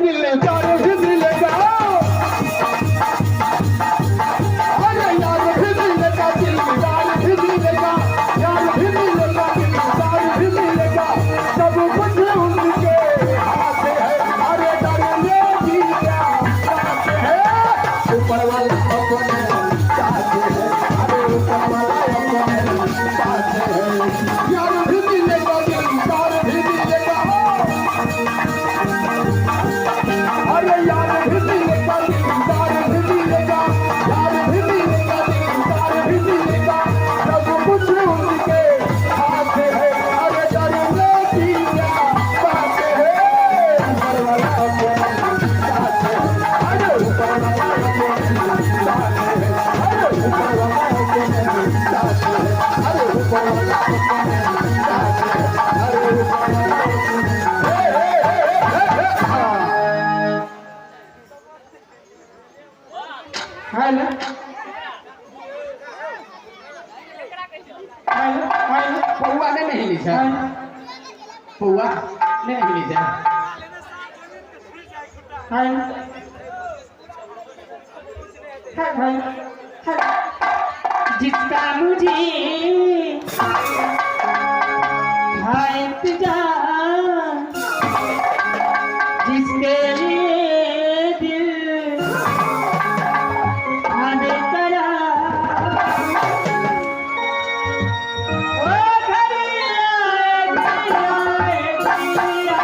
दिलदार भी मिलेगा, अरे यार भी मिलेगा, दिलदार भी मिलेगा, यार भी मिलेगा, दिलदार भी मिलेगा, सब कुछ उनके हाथ है, अरे डरने की क्या बात है, ऊपर वाला अपने साथ है, अरे ऊपर वाला अपने साथ है, यार भी मिलेगा, दिलदार भी मिलेगा, अरे यार भी मिलेगा, दिलदार भी मिलेगा, यार भी मिलेगा, दिलदार भी मिलेगा, सब कुछ उनके हाथ है, अरे डरने की क्या बात है, ऊपर वाला अपने साथ है, अरे ऊपर वाला अपने साथ है, अरे ऊपर वाला अपने साथ है, अरे ऊपर वाला अपने साथ है, अरे ऊपर वाला हेलो हेलो हेलो पौआ ने नहीं लिखा, पौआ ने नहीं लिखा, हेलो हेलो हेलो जिसका मुझे था इंतजार, जिसके लिए दिल आने करा, ओ घड़िया घड़िया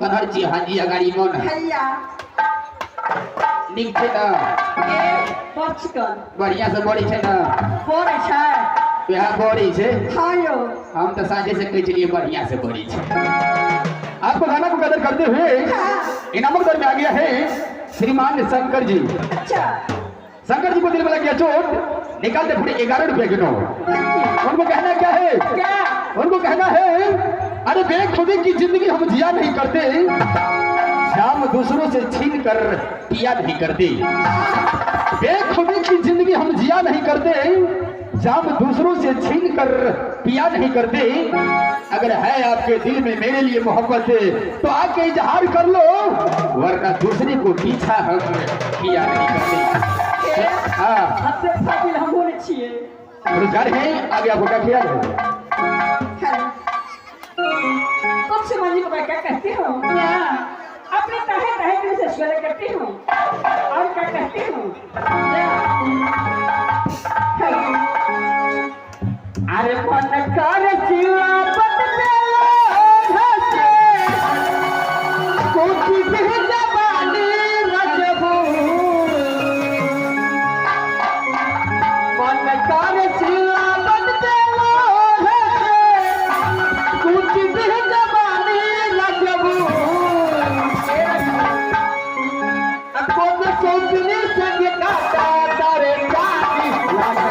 कन्हर जी हाँ जी अगाड़ी मन हैया निक छे ना ए पचकन बढ़िया से बड़ी छे ना बोरे छै यहाँ बड़ी छे हाँ यो हम तो साझे से कह चलिए बढ़िया से बड़ी छे। आपको गाना को कदर करते हुए इनामक दर में आ गया है श्रीमान शंकर जी। अच्छा शंकर जी को दिल में लग गया चोट, निकालते पूरे 11 रुपए के नोट। उनको कहना क्या है? क्या उनको कहना है अरे बेखुदी की जिंदगी हम जिया नहीं करते, शाम दूसरों से छीन कर पिया नहीं करते। बेखुदी की जिंदगी हम जिया नहीं करते, जाम दूसरों से छीन कर पिया नहीं करते। अगर है आपके दिल में मेरे लिए मोहब्बत तो आके इजहार कर लो, वरना दूसरे को पीछा हम किया नहीं करते। हाँ हमसे फाजिल हम होने चाहिए। रोजगार है आगे आपको क्या किया जाए? कुछ समझी को मैं क्या कहती हूँ, क्या अपने तहे तहे दिल से स्वर करती हूँ और क्या कहती हूँ, अरे मन कर चिल्ला बदले हंसे कोची भी जवानी रजबू, मन कर चिल्ला बदले हंसे कोची भी जवानी रजबू, कौन सोचने से काटा तारे जानी लगा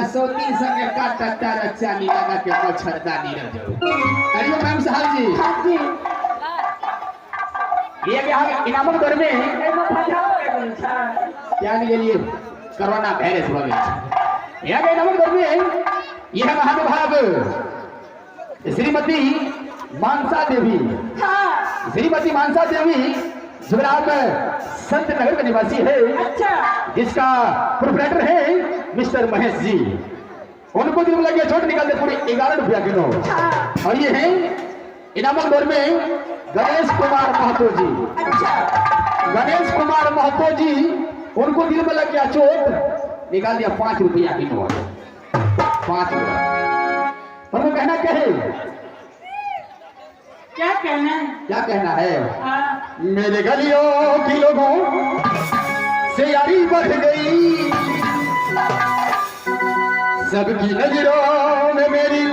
सोती संगे काटा तारा चाली लगा के मच्छरदानी रह जाओ। अरे मैम साहब जी, हाँ जी, ये क्या इनामत दर में क्या के लिए कोरोना वायरस हो गया। यह के इनामत दर में यह महानुभाव श्रीमती मानसा देवी, हाँ श्रीमती मानसा देवी जुबराब संत नगर के निवासी है। अच्छा, जिसका प्रोप्राइटर है मिस्टर महेश जी। उनको दिन लगे छोट निकालते पूरे 11 रुपया किलो। और ये है इनामक दौर में गणेश कुमार महतो जी। अच्छा, गणेश कुमार महतो जी, उनको दिल में लग गया चोट, निकाल दिया 5 रुपया किलो। 5 रुपया। पर वो कहना क्या है? क्या कहना है? क्या कहना है? हाँ। मेरे गलियों की लोगों से यारी बढ़ गई, सबकी नजरों में मेरी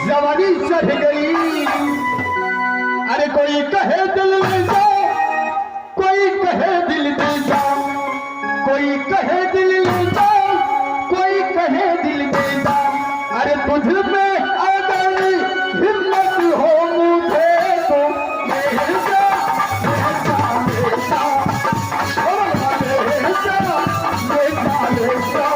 जवानी चढ़ गई। अरे कोई कहे दिल ले जाओ, कोई कहे दिल दे जाओ, कोई कहे दिल ले जाओ, कोई कहे दिल दे जाओ। अरे तुझ में अगर हिम्मत हो मुझे तो ले जा, ले जा, ले जा, ले जा, ले जा।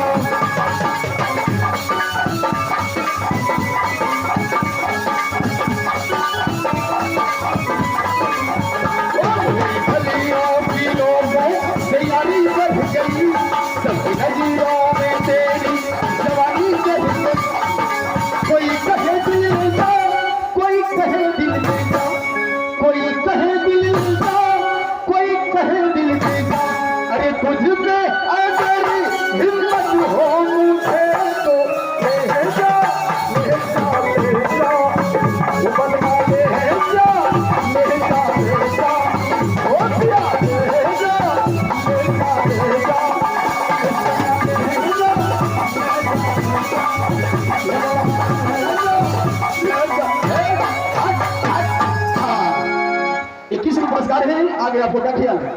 पुरस्कार है, आगे आपको क्या ख्याल है?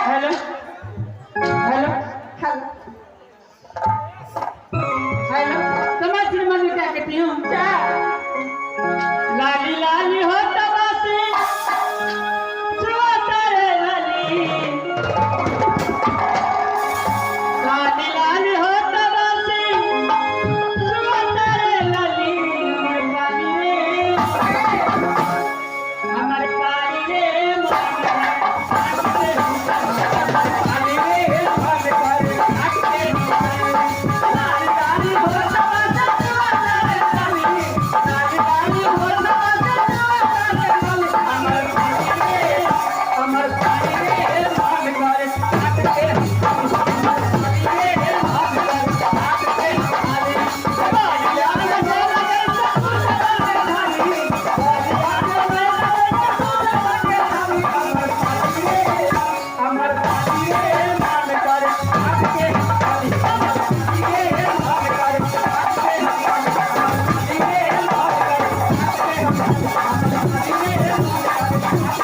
हेलो हेलो हेलो हेलो, समझ श्रीमान क्या कहती हूँ? क्या लाली लाली हो तबासी रे लाली, लाली लाली हो तबासी रे लाली, हमारे पानी रे आप